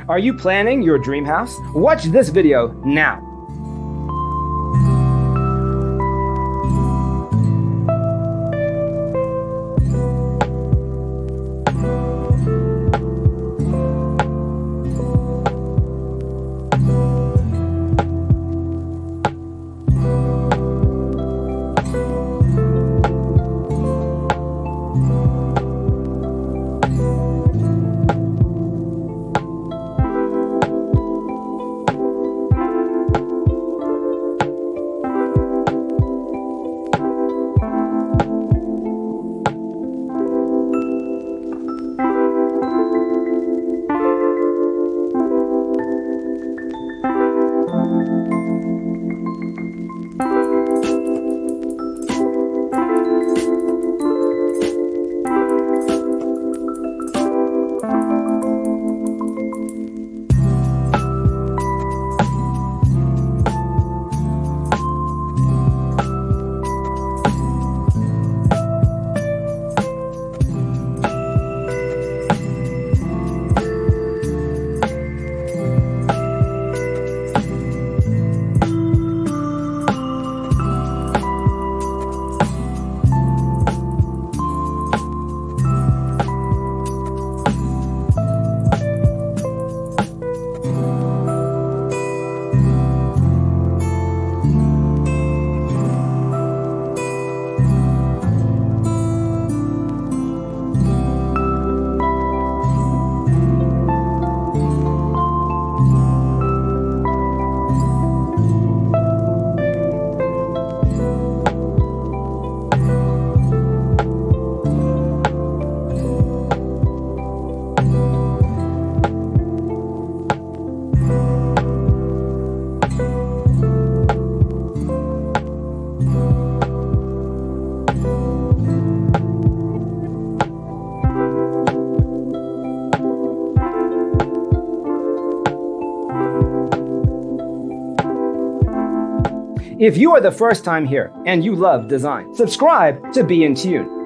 Are you planning your dream house? Watch this video now. If you are the first time here and you love design, subscribe to be in tune.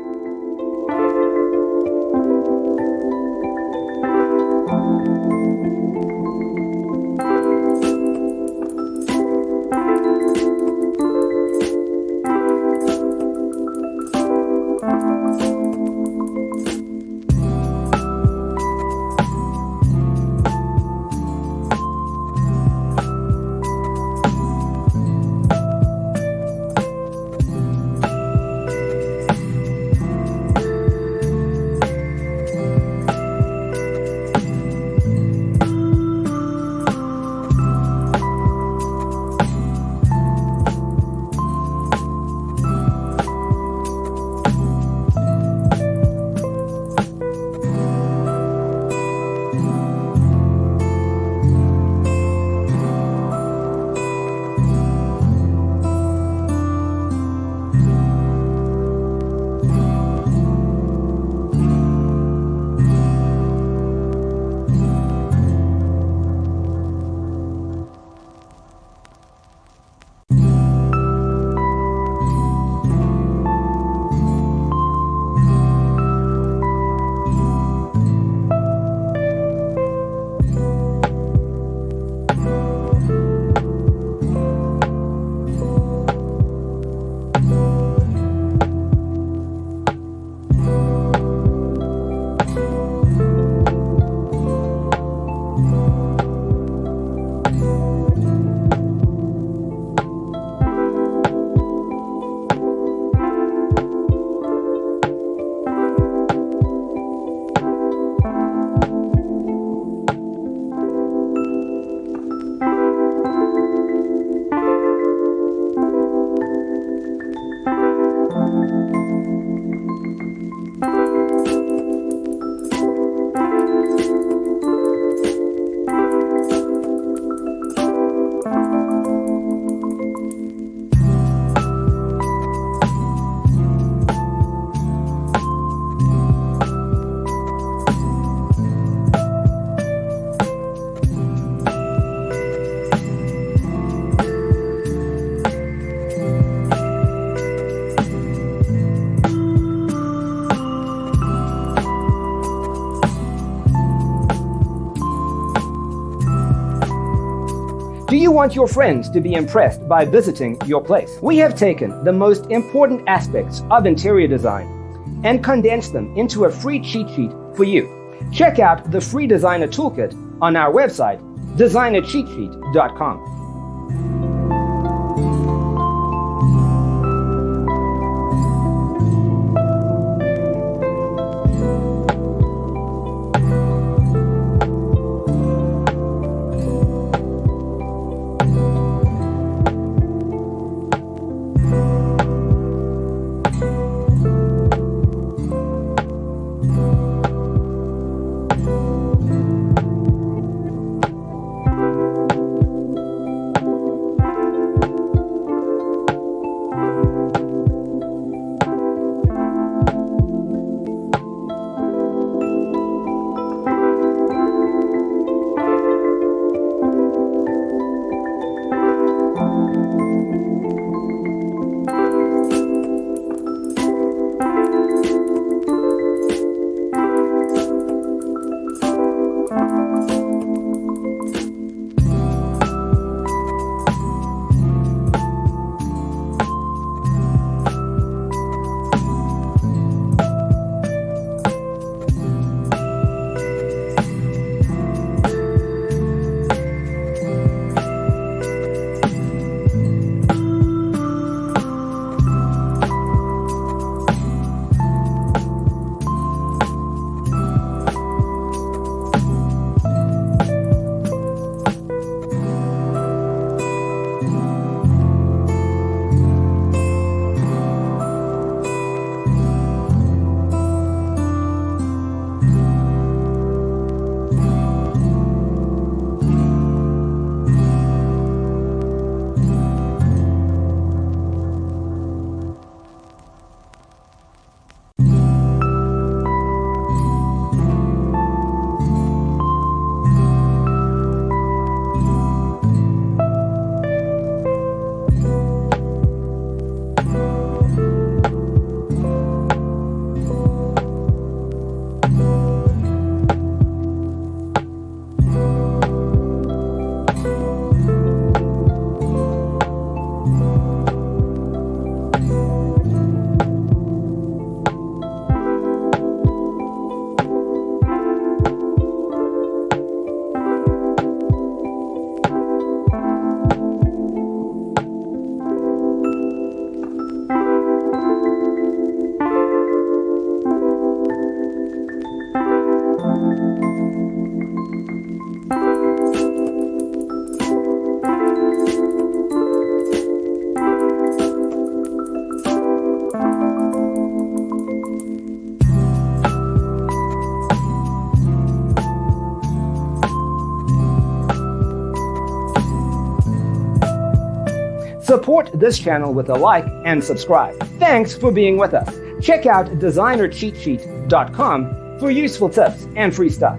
Do you want your friends to be impressed by visiting your place? We have taken the most important aspects of interior design and condensed them into a free cheat sheet for you. Check out the free designer toolkit on our website, designercheatsheet.com. Support this channel with a like and subscribe. Thanks for being with us. Check out designercheatsheet.com for useful tips and free stuff.